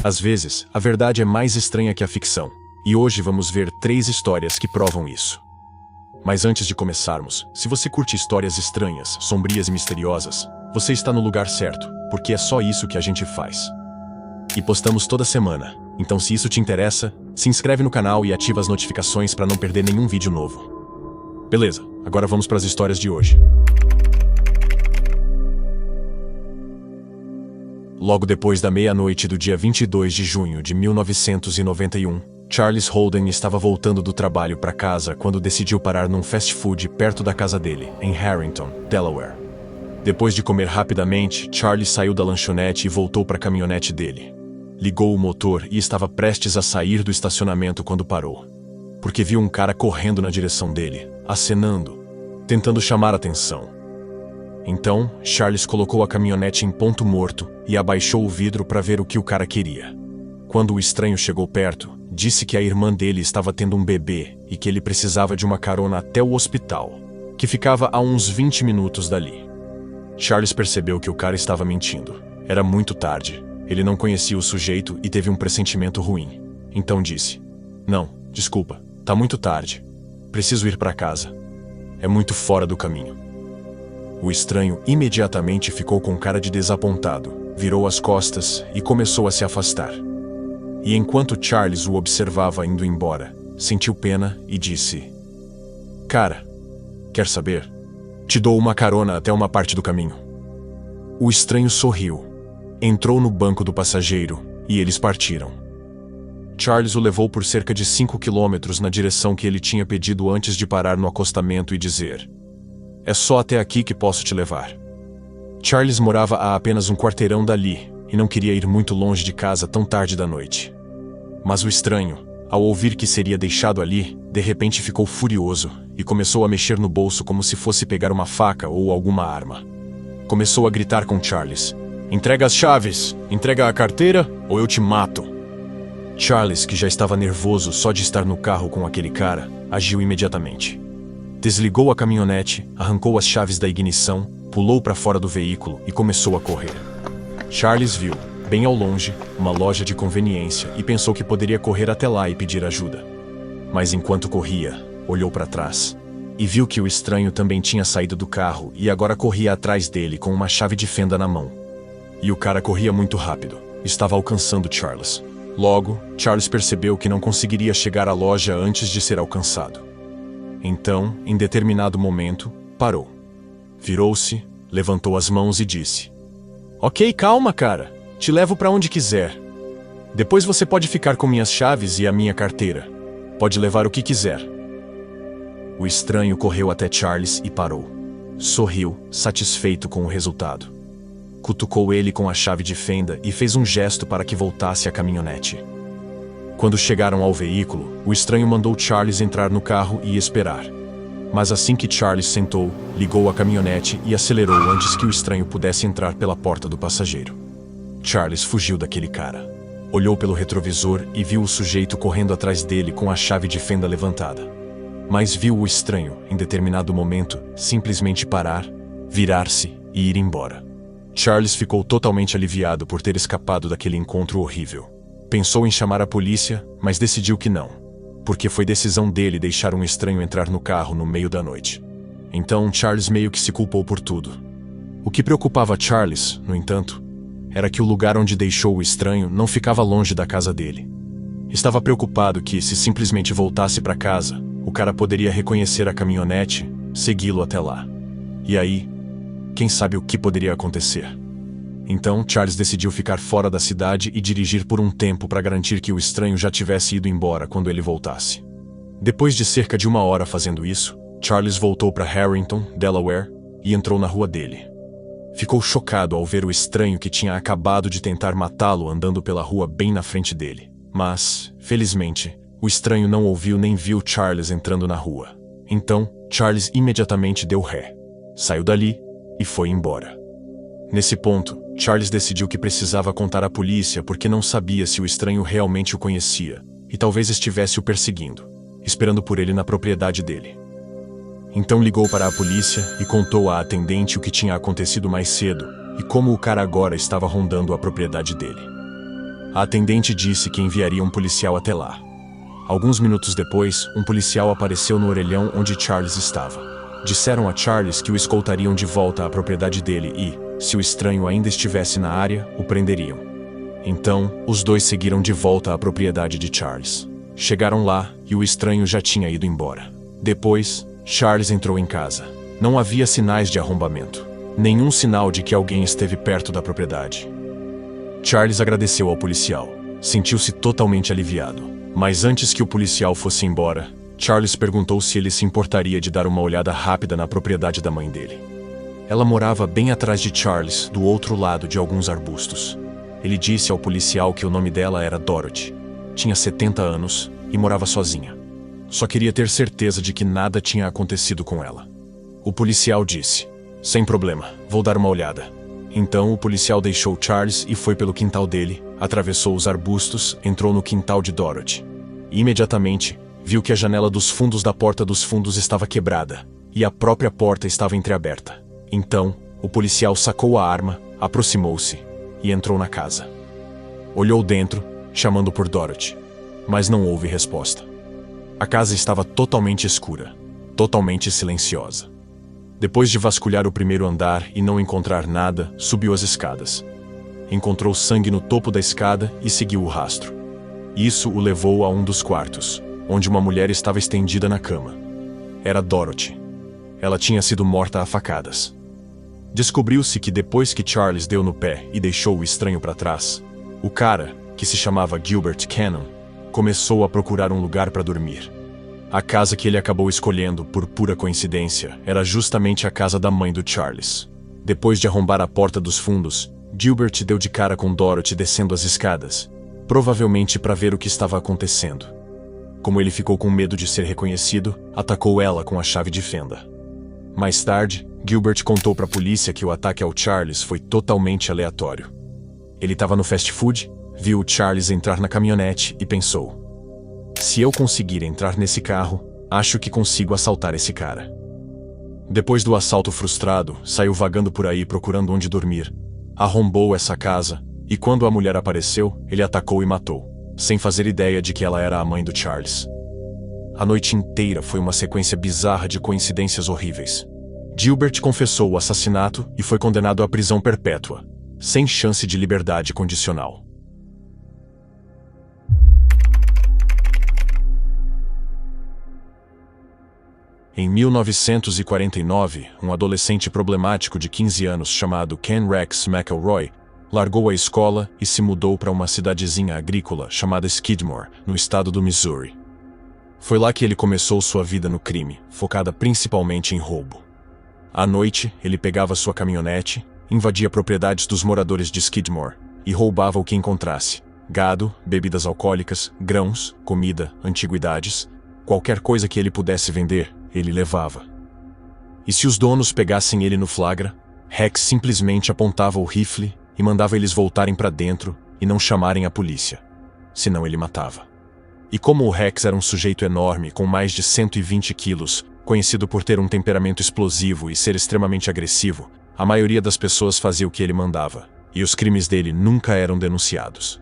Às vezes, a verdade é mais estranha que a ficção, e hoje vamos ver 3 histórias que provam isso. Mas antes de começarmos, se você curte histórias estranhas, sombrias e misteriosas, você está no lugar certo, porque é só isso que a gente faz. E postamos toda semana, então se isso te interessa, se inscreve no canal e ativa as notificações para não perder nenhum vídeo novo. Beleza, agora vamos para as histórias de hoje. Logo depois da meia-noite do dia 22 de junho de 1991, Charles Holden estava voltando do trabalho para casa quando decidiu parar num fast food perto da casa dele, em Harrington, Delaware. Depois de comer rapidamente, Charles saiu da lanchonete e voltou para a caminhonete dele. Ligou o motor e estava prestes a sair do estacionamento quando parou, porque viu um cara correndo na direção dele, acenando, tentando chamar atenção. Então, Charles colocou a caminhonete em ponto morto e abaixou o vidro para ver o que o cara queria. Quando o estranho chegou perto, disse que a irmã dele estava tendo um bebê e que ele precisava de uma carona até o hospital, que ficava a uns 20 minutos dali. Charles percebeu que o cara estava mentindo. Era muito tarde. Ele não conhecia o sujeito e teve um pressentimento ruim. Então disse: "Não, desculpa, tá muito tarde. Preciso ir para casa. É muito fora do caminho." O estranho imediatamente ficou com cara de desapontado, virou as costas e começou a se afastar. E enquanto Charles o observava indo embora, sentiu pena e disse: "Cara, quer saber? Te dou uma carona até uma parte do caminho." O estranho sorriu, entrou no banco do passageiro e eles partiram. Charles o levou por cerca de 5 quilômetros na direção que ele tinha pedido antes de parar no acostamento e dizer: "É só até aqui que posso te levar." Charles morava a apenas um quarteirão dali e não queria ir muito longe de casa tão tarde da noite. Mas o estranho, ao ouvir que seria deixado ali, de repente ficou furioso e começou a mexer no bolso como se fosse pegar uma faca ou alguma arma. Começou a gritar com Charles: "Entrega as chaves! Entrega a carteira ou eu te mato!" Charles, que já estava nervoso só de estar no carro com aquele cara, agiu imediatamente. Desligou a caminhonete, arrancou as chaves da ignição, pulou para fora do veículo e começou a correr. Charles viu, bem ao longe, uma loja de conveniência e pensou que poderia correr até lá e pedir ajuda. Mas enquanto corria, olhou para trás e viu que o estranho também tinha saído do carro e agora corria atrás dele com uma chave de fenda na mão. E o cara corria muito rápido, estava alcançando Charles. Logo, Charles percebeu que não conseguiria chegar à loja antes de ser alcançado. Então, em determinado momento, parou. Virou-se, levantou as mãos e disse: "Ok, calma, cara. Te levo para onde quiser. Depois você pode ficar com minhas chaves e a minha carteira. Pode levar o que quiser." O estranho correu até Charles e parou. Sorriu, satisfeito com o resultado. Cutucou ele com a chave de fenda e fez um gesto para que voltasse à caminhonete. Quando chegaram ao veículo, o estranho mandou Charles entrar no carro e esperar. Mas assim que Charles sentou, ligou a caminhonete e acelerou antes que o estranho pudesse entrar pela porta do passageiro. Charles fugiu daquele cara. Olhou pelo retrovisor e viu o sujeito correndo atrás dele com a chave de fenda levantada. Mas viu o estranho, em determinado momento, simplesmente parar, virar-se e ir embora. Charles ficou totalmente aliviado por ter escapado daquele encontro horrível. Pensou em chamar a polícia, mas decidiu que não, porque foi decisão dele deixar um estranho entrar no carro no meio da noite. Então Charles meio que se culpou por tudo. O que preocupava Charles, no entanto, era que o lugar onde deixou o estranho não ficava longe da casa dele. Estava preocupado que, se simplesmente voltasse para casa, o cara poderia reconhecer a caminhonete, segui-lo até lá. E aí, quem sabe o que poderia acontecer? Então, Charles decidiu ficar fora da cidade e dirigir por um tempo para garantir que o estranho já tivesse ido embora quando ele voltasse. Depois de cerca de 1 hora fazendo isso, Charles voltou para Harrington, Delaware, e entrou na rua dele. Ficou chocado ao ver o estranho que tinha acabado de tentar matá-lo andando pela rua bem na frente dele. Mas, felizmente, o estranho não ouviu nem viu Charles entrando na rua. Então, Charles imediatamente deu ré, saiu dali e foi embora. Nesse ponto, Charles decidiu que precisava contar à polícia porque não sabia se o estranho realmente o conhecia e talvez estivesse o perseguindo, esperando por ele na propriedade dele. Então ligou para a polícia e contou à atendente o que tinha acontecido mais cedo e como o cara agora estava rondando a propriedade dele. A atendente disse que enviaria um policial até lá. Alguns minutos depois, um policial apareceu no orelhão onde Charles estava. Disseram a Charles que o escoltariam de volta à propriedade dele e, se o estranho ainda estivesse na área, o prenderiam. Então, os dois seguiram de volta à propriedade de Charles. Chegaram lá e o estranho já tinha ido embora. Depois, Charles entrou em casa. Não havia sinais de arrombamento. Nenhum sinal de que alguém esteve perto da propriedade. Charles agradeceu ao policial. Sentiu-se totalmente aliviado. Mas antes que o policial fosse embora, Charles perguntou se ele se importaria de dar uma olhada rápida na propriedade da mãe dele. Ela morava bem atrás de Charles, do outro lado de alguns arbustos. Ele disse ao policial que o nome dela era Dorothy. Tinha 70 anos e morava sozinha. Só queria ter certeza de que nada tinha acontecido com ela. O policial disse: "Sem problema, vou dar uma olhada." Então o policial deixou Charles e foi pelo quintal dele, atravessou os arbustos, entrou no quintal de Dorothy. E imediatamente, viu que a janela dos fundos da porta dos fundos estava quebrada, e a própria porta estava entreaberta. Então, o policial sacou a arma, aproximou-se e entrou na casa. Olhou dentro, chamando por Dorothy, mas não houve resposta. A casa estava totalmente escura, totalmente silenciosa. Depois de vasculhar o primeiro andar e não encontrar nada, subiu as escadas. Encontrou sangue no topo da escada e seguiu o rastro. Isso o levou a um dos quartos, onde uma mulher estava estendida na cama. Era Dorothy. Ela tinha sido morta a facadas. Descobriu-se que depois que Charles deu no pé e deixou o estranho para trás, o cara, que se chamava Gilbert Cannon, começou a procurar um lugar para dormir. A casa que ele acabou escolhendo, por pura coincidência, era justamente a casa da mãe do Charles. Depois de arrombar a porta dos fundos, Gilbert deu de cara com Dorothy descendo as escadas, provavelmente para ver o que estava acontecendo. Como ele ficou com medo de ser reconhecido, atacou ela com a chave de fenda. Mais tarde, Gilbert contou para a polícia que o ataque ao Charles foi totalmente aleatório. Ele estava no fast food, viu o Charles entrar na caminhonete e pensou: "Se eu conseguir entrar nesse carro, acho que consigo assaltar esse cara." Depois do assalto frustrado, saiu vagando por aí procurando onde dormir. Arrombou essa casa, e quando a mulher apareceu, ele atacou e matou, sem fazer ideia de que ela era a mãe do Charles. A noite inteira foi uma sequência bizarra de coincidências horríveis. Gilbert confessou o assassinato e foi condenado à prisão perpétua, sem chance de liberdade condicional. Em 1949, um adolescente problemático de 15 anos chamado Ken Rex McElroy largou a escola e se mudou para uma cidadezinha agrícola chamada Skidmore, no estado do Missouri. Foi lá que ele começou sua vida no crime, focada principalmente em roubo. À noite, ele pegava sua caminhonete, invadia propriedades dos moradores de Skidmore e roubava o que encontrasse: gado, bebidas alcoólicas, grãos, comida, antiguidades, qualquer coisa que ele pudesse vender, ele levava. E se os donos pegassem ele no flagra, Rex simplesmente apontava o rifle e mandava eles voltarem para dentro e não chamarem a polícia. Senão ele matava. E como o Rex era um sujeito enorme, com mais de 120 quilos, conhecido por ter um temperamento explosivo e ser extremamente agressivo, a maioria das pessoas fazia o que ele mandava, e os crimes dele nunca eram denunciados.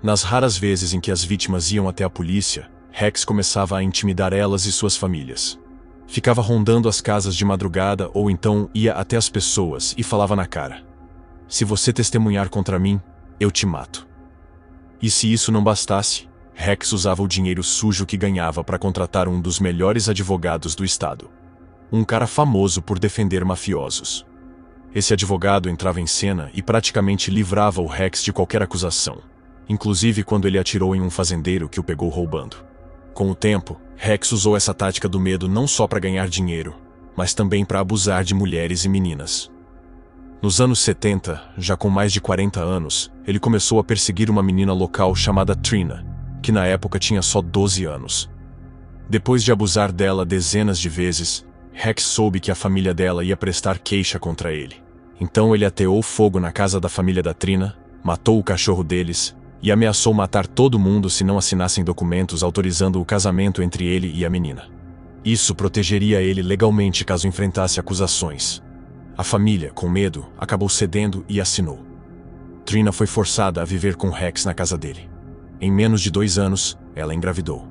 Nas raras vezes em que as vítimas iam até a polícia, Rex começava a intimidar elas e suas famílias. Ficava rondando as casas de madrugada ou então ia até as pessoas e falava na cara: "Se você testemunhar contra mim, eu te mato." E se isso não bastasse, Rex usava o dinheiro sujo que ganhava para contratar um dos melhores advogados do estado. Um cara famoso por defender mafiosos. Esse advogado entrava em cena e praticamente livrava o Rex de qualquer acusação, inclusive quando ele atirou em um fazendeiro que o pegou roubando. Com o tempo, Rex usou essa tática do medo não só para ganhar dinheiro, mas também para abusar de mulheres e meninas. Nos anos 70, já com mais de 40 anos, ele começou a perseguir uma menina local chamada Trina, que na época tinha só 12 anos. Depois de abusar dela dezenas de vezes, Rex soube que a família dela ia prestar queixa contra ele. Então ele ateou fogo na casa da família da Trina, matou o cachorro deles e ameaçou matar todo mundo se não assinassem documentos autorizando o casamento entre ele e a menina. Isso protegeria ele legalmente caso enfrentasse acusações. A família, com medo, acabou cedendo e assinou. Trina foi forçada a viver com Rex na casa dele. Em menos de 2 anos, ela engravidou.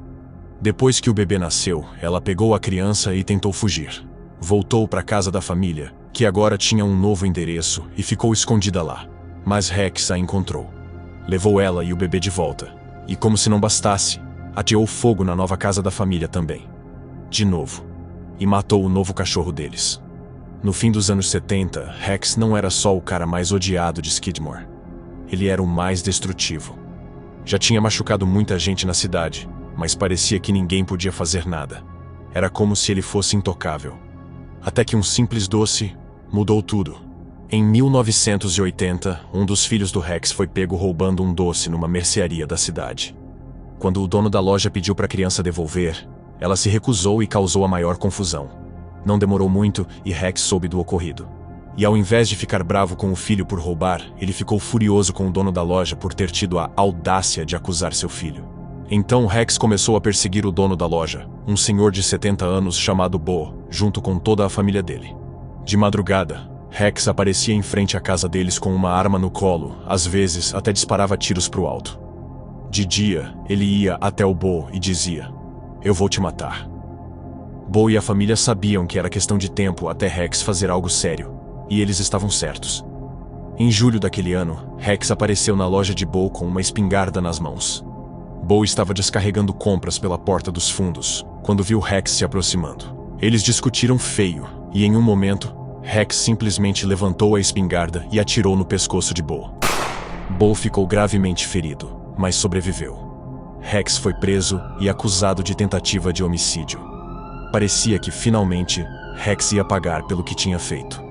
Depois que o bebê nasceu, ela pegou a criança e tentou fugir. Voltou para a casa da família, que agora tinha um novo endereço, e ficou escondida lá. Mas Rex a encontrou. Levou ela e o bebê de volta. E como se não bastasse, ateou fogo na nova casa da família também. De novo. E matou o novo cachorro deles. No fim dos anos 70, Rex não era só o cara mais odiado de Skidmore. Ele era o mais destrutivo. Já tinha machucado muita gente na cidade, mas parecia que ninguém podia fazer nada. Era como se ele fosse intocável. Até que um simples doce mudou tudo. Em 1980, um dos filhos do Rex foi pego roubando um doce numa mercearia da cidade. Quando o dono da loja pediu para a criança devolver, ela se recusou e causou a maior confusão. Não demorou muito e Rex soube do ocorrido. E ao invés de ficar bravo com o filho por roubar, ele ficou furioso com o dono da loja por ter tido a audácia de acusar seu filho. Então Rex começou a perseguir o dono da loja, um senhor de 70 anos chamado Bo, junto com toda a família dele. De madrugada, Rex aparecia em frente à casa deles com uma arma no colo, às vezes até disparava tiros para o alto. De dia, ele ia até o Bo e dizia: "Eu vou te matar." Bo e a família sabiam que era questão de tempo até Rex fazer algo sério, e eles estavam certos. Em julho daquele ano, Rex apareceu na loja de Bo com uma espingarda nas mãos. Bo estava descarregando compras pela porta dos fundos, quando viu Rex se aproximando. Eles discutiram feio, e em um momento, Rex simplesmente levantou a espingarda e atirou no pescoço de Bo. Bo ficou gravemente ferido, mas sobreviveu. Rex foi preso e acusado de tentativa de homicídio. Parecia que, finalmente, Rex ia pagar pelo que tinha feito.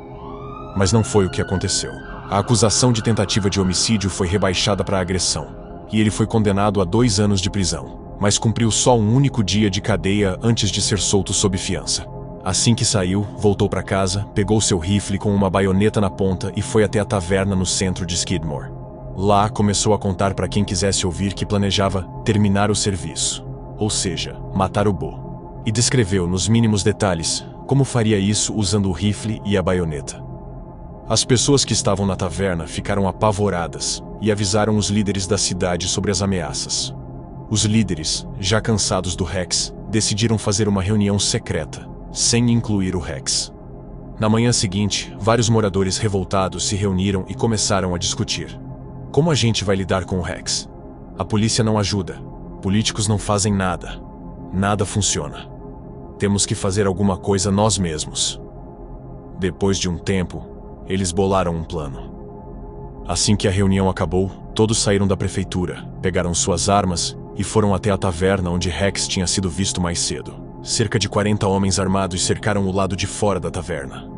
Mas não foi o que aconteceu. A acusação de tentativa de homicídio foi rebaixada para agressão, e ele foi condenado a 2 anos de prisão, mas cumpriu só um único dia de cadeia antes de ser solto sob fiança. Assim que saiu, voltou para casa, pegou seu rifle com uma baioneta na ponta e foi até a taverna no centro de Skidmore. Lá começou a contar para quem quisesse ouvir que planejava terminar o serviço, ou seja, matar o Bo. E descreveu nos mínimos detalhes como faria isso usando o rifle e a baioneta. As pessoas que estavam na taverna ficaram apavoradas e avisaram os líderes da cidade sobre as ameaças. Os líderes, já cansados do Rex, decidiram fazer uma reunião secreta, sem incluir o Rex. Na manhã seguinte, vários moradores revoltados se reuniram e começaram a discutir. Como a gente vai lidar com o Rex? A polícia não ajuda. Políticos não fazem nada. Nada funciona. Temos que fazer alguma coisa nós mesmos. Depois de um tempo, eles bolaram um plano. Assim que a reunião acabou, todos saíram da prefeitura, pegaram suas armas e foram até a taverna onde Rex tinha sido visto mais cedo. Cerca de 40 homens armados cercaram o lado de fora da taverna.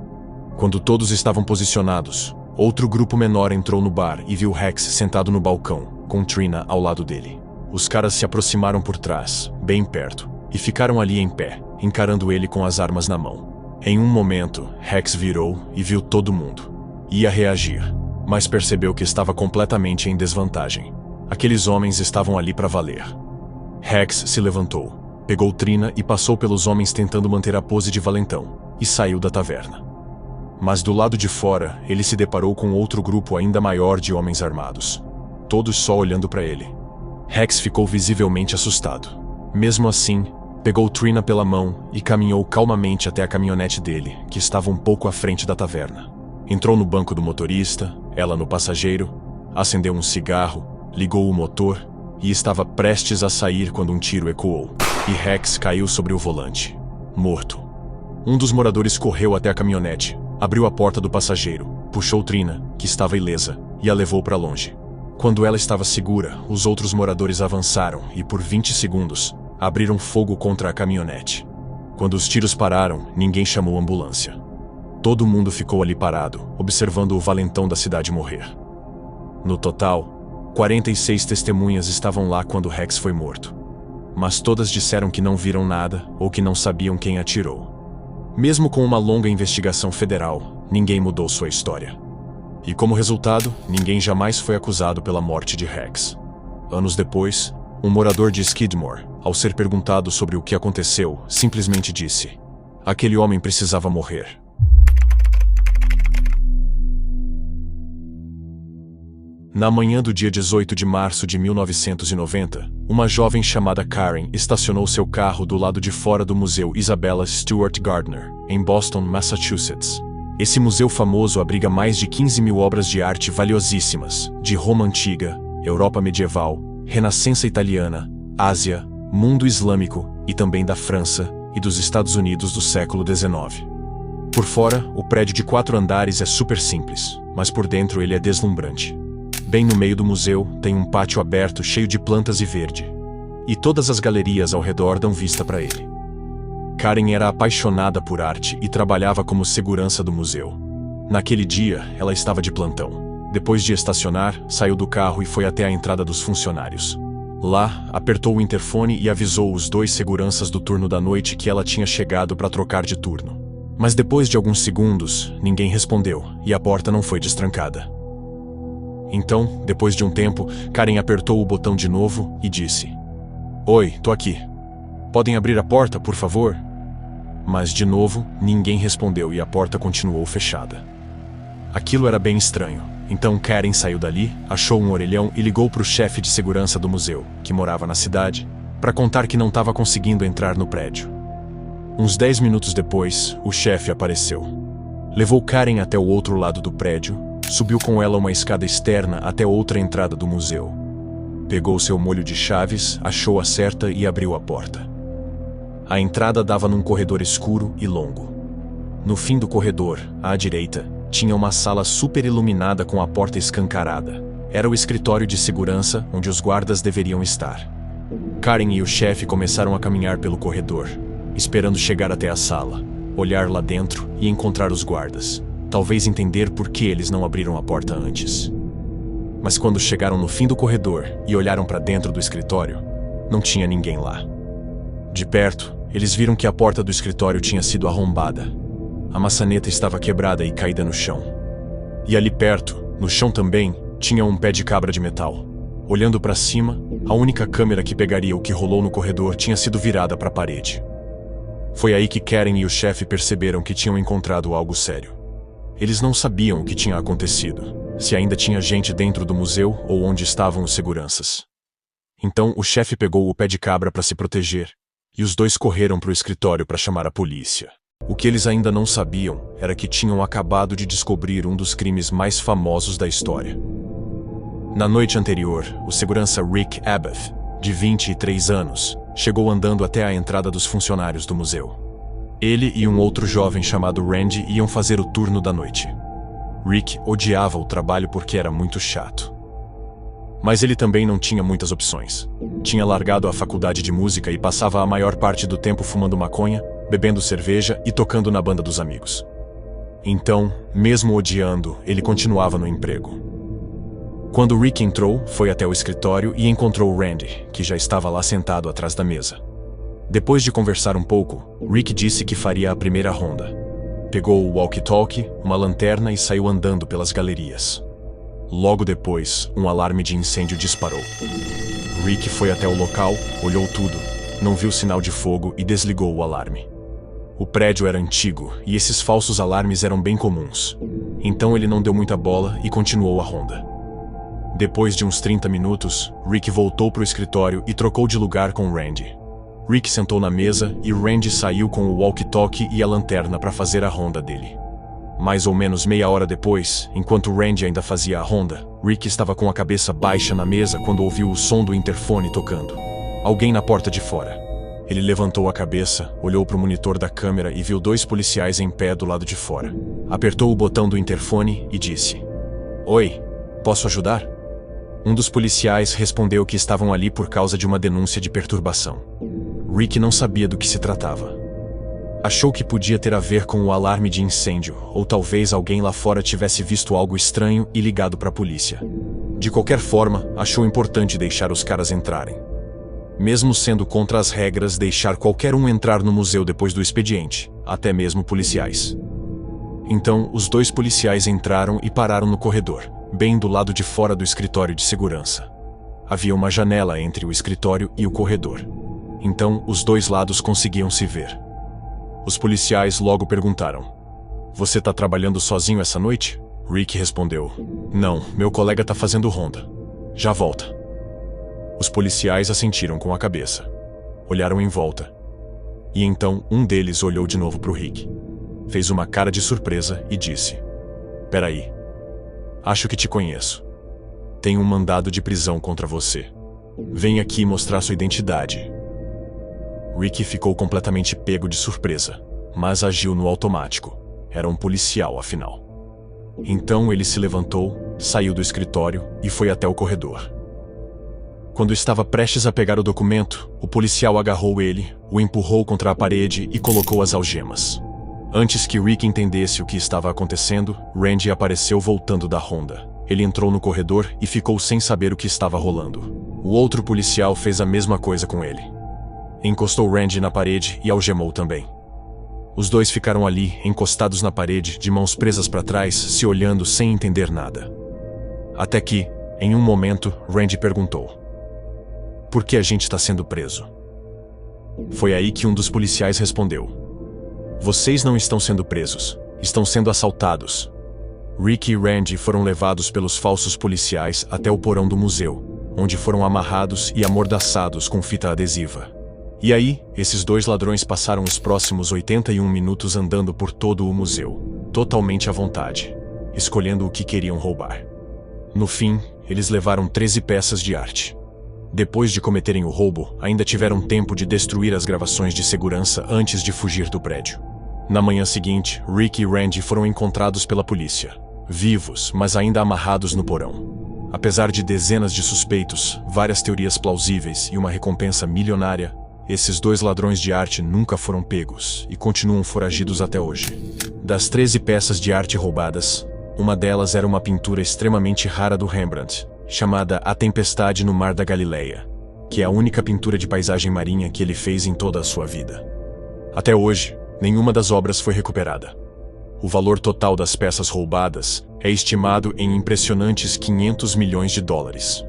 Quando todos estavam posicionados, outro grupo menor entrou no bar e viu Rex sentado no balcão, com Trina ao lado dele. Os caras se aproximaram por trás, bem perto, e ficaram ali em pé, encarando ele com as armas na mão. Em um momento, Rex virou e viu todo mundo. Ia reagir, mas percebeu que estava completamente em desvantagem. Aqueles homens estavam ali para valer. Rex se levantou, pegou Trina e passou pelos homens tentando manter a pose de valentão, e saiu da taverna. Mas do lado de fora, ele se deparou com outro grupo ainda maior de homens armados, todos só olhando para ele. Rex ficou visivelmente assustado. Mesmo assim, pegou Trina pela mão e caminhou calmamente até a caminhonete dele, que estava um pouco à frente da taverna. Entrou no banco do motorista, ela no passageiro, acendeu um cigarro, ligou o motor e estava prestes a sair quando um tiro ecoou, e Rex caiu sobre o volante, morto. Um dos moradores correu até a caminhonete, abriu a porta do passageiro, puxou Trina, que estava ilesa, e a levou para longe. Quando ela estava segura, os outros moradores avançaram e, por 20 segundos, abriram fogo contra a caminhonete. Quando os tiros pararam, ninguém chamou ambulância. Todo mundo ficou ali parado, observando o valentão da cidade morrer. No total, 46 testemunhas estavam lá quando Rex foi morto. Mas todas disseram que não viram nada ou que não sabiam quem atirou. Mesmo com uma longa investigação federal, ninguém mudou sua história. E como resultado, ninguém jamais foi acusado pela morte de Rex. Anos depois, um morador de Skidmore, ao ser perguntado sobre o que aconteceu, simplesmente disse: "Aquele homem precisava morrer." Na manhã do dia 18 de março de 1990, uma jovem chamada Karen estacionou seu carro do lado de fora do Museu Isabella Stewart Gardner, em Boston, Massachusetts. Esse museu famoso abriga mais de 15 mil obras de arte valiosíssimas, de Roma Antiga, Europa Medieval, Renascença Italiana, Ásia, mundo islâmico e também da França e dos Estados Unidos do século XIX. Por fora, o prédio de 4 andares é super simples, mas por dentro ele é deslumbrante. Bem no meio do museu, tem um pátio aberto cheio de plantas e verde. E todas as galerias ao redor dão vista para ele. Karen era apaixonada por arte e trabalhava como segurança do museu. Naquele dia, ela estava de plantão. Depois de estacionar, saiu do carro e foi até a entrada dos funcionários. Lá, apertou o interfone e avisou os 2 seguranças do turno da noite que ela tinha chegado para trocar de turno. Mas depois de alguns segundos, ninguém respondeu e a porta não foi destrancada. Então, depois de um tempo, Karen apertou o botão de novo e disse: "Oi, tô aqui. Podem abrir a porta, por favor?" Mas, de novo, ninguém respondeu e a porta continuou fechada. Aquilo era bem estranho. Então Karen saiu dali, achou um orelhão e ligou para o chefe de segurança do museu, que morava na cidade, para contar que não estava conseguindo entrar no prédio. Uns 10 minutos depois, o chefe apareceu. Levou Karen até o outro lado do prédio, subiu com ela uma escada externa até outra entrada do museu. Pegou seu molho de chaves, achou a certa e abriu a porta. A entrada dava num corredor escuro e longo. No fim do corredor, à direita, tinha uma sala super iluminada com a porta escancarada. Era o escritório de segurança onde os guardas deveriam estar. Karen e o chefe começaram a caminhar pelo corredor, esperando chegar até a sala, olhar lá dentro e encontrar os guardas. Talvez entender por que eles não abriram a porta antes. Mas quando chegaram no fim do corredor e olharam para dentro do escritório, não tinha ninguém lá. De perto, eles viram que a porta do escritório tinha sido arrombada. A maçaneta estava quebrada e caída no chão. E ali perto, no chão também, tinha um pé de cabra de metal. Olhando para cima, a única câmera que pegaria o que rolou no corredor tinha sido virada para a parede. Foi aí que Karen e o chefe perceberam que tinham encontrado algo sério. Eles não sabiam o que tinha acontecido, se ainda tinha gente dentro do museu ou onde estavam os seguranças. Então o chefe pegou o pé de cabra para se proteger, e os 2 correram para o escritório para chamar a polícia. O que eles ainda não sabiam era que tinham acabado de descobrir um dos crimes mais famosos da história. Na noite anterior, o segurança Rick Abbott, de 23 anos, chegou andando até a entrada dos funcionários do museu. Ele e um outro jovem chamado Randy iam fazer o turno da noite. Rick odiava o trabalho porque era muito chato. Mas ele também não tinha muitas opções. Tinha largado a faculdade de música e passava a maior parte do tempo fumando maconha, bebendo cerveja e tocando na banda dos amigos. Então, mesmo odiando, ele continuava no emprego. Quando Rick entrou, foi até o escritório e encontrou Randy, que já estava lá sentado atrás da mesa. Depois de conversar um pouco, Rick disse que faria a primeira ronda. Pegou o walkie-talkie, uma lanterna e saiu andando pelas galerias. Logo depois, um alarme de incêndio disparou. Rick foi até o local, olhou tudo, não viu sinal de fogo e desligou o alarme. O prédio era antigo e esses falsos alarmes eram bem comuns. Então ele não deu muita bola e continuou a ronda. Depois de uns 30 minutos, Rick voltou para o escritório e trocou de lugar com Randy. Rick sentou na mesa e Randy saiu com o walkie-talkie e a lanterna para fazer a ronda dele. Mais ou menos meia hora depois, enquanto Randy ainda fazia a ronda, Rick estava com a cabeça baixa na mesa quando ouviu o som do interfone tocando. Alguém na porta de fora. Ele levantou a cabeça, olhou para o monitor da câmera e viu 2 policiais em pé do lado de fora. Apertou o botão do interfone e disse: "Oi, posso ajudar?" Um dos policiais respondeu que estavam ali por causa de uma denúncia de perturbação. Rick não sabia do que se tratava. Achou que podia ter a ver com o alarme de incêndio, ou talvez alguém lá fora tivesse visto algo estranho e ligado para a polícia. De qualquer forma, achou importante deixar os caras entrarem. Mesmo sendo contra as regras deixar qualquer um entrar no museu depois do expediente, até mesmo policiais. Então, os 2 policiais entraram e pararam no corredor, bem do lado de fora do escritório de segurança. Havia uma janela entre o escritório e o corredor. Então, os 2 lados conseguiam se ver. Os policiais logo perguntaram: "Você tá trabalhando sozinho essa noite?" Rick respondeu: Não, meu colega tá fazendo ronda. Já volta. Os policiais assentiram com a cabeça. Olharam em volta. E então um deles olhou de novo pro Rick. Fez uma cara de surpresa e disse: Peraí. Acho que te conheço. Tenho um mandado de prisão contra você. Vem aqui mostrar sua identidade. Rick ficou completamente pego de surpresa, mas agiu no automático. Era um policial, afinal. Então ele se levantou, saiu do escritório e foi até o corredor. Quando estava prestes a pegar o documento, o policial agarrou ele, o empurrou contra a parede e colocou as algemas. Antes que Rick entendesse o que estava acontecendo, Randy apareceu voltando da ronda. Ele entrou no corredor e ficou sem saber o que estava rolando. O outro policial fez a mesma coisa com ele. Encostou Randy na parede e algemou também. Os dois ficaram ali, encostados na parede, de mãos presas para trás, se olhando sem entender nada. Até que, em um momento, Randy perguntou: Por que a gente está sendo preso? Foi aí que um dos policiais respondeu: Vocês não estão sendo presos, estão sendo assaltados. Rick e Randy foram levados pelos falsos policiais até o porão do museu, onde foram amarrados e amordaçados com fita adesiva. E aí, esses dois ladrões passaram os próximos 81 minutos andando por todo o museu, totalmente à vontade, escolhendo o que queriam roubar. No fim, eles levaram 13 peças de arte. Depois de cometerem o roubo, ainda tiveram tempo de destruir as gravações de segurança antes de fugir do prédio. Na manhã seguinte, Rick e Randy foram encontrados pela polícia, vivos, mas ainda amarrados no porão. Apesar de dezenas de suspeitos, várias teorias plausíveis e uma recompensa milionária, esses dois ladrões de arte nunca foram pegos e continuam foragidos até hoje. Das 13 peças de arte roubadas, uma delas era uma pintura extremamente rara do Rembrandt, chamada A Tempestade no Mar da Galileia, que é a única pintura de paisagem marinha que ele fez em toda a sua vida. Até hoje, nenhuma das obras foi recuperada. O valor total das peças roubadas é estimado em impressionantes 500 milhões de dólares.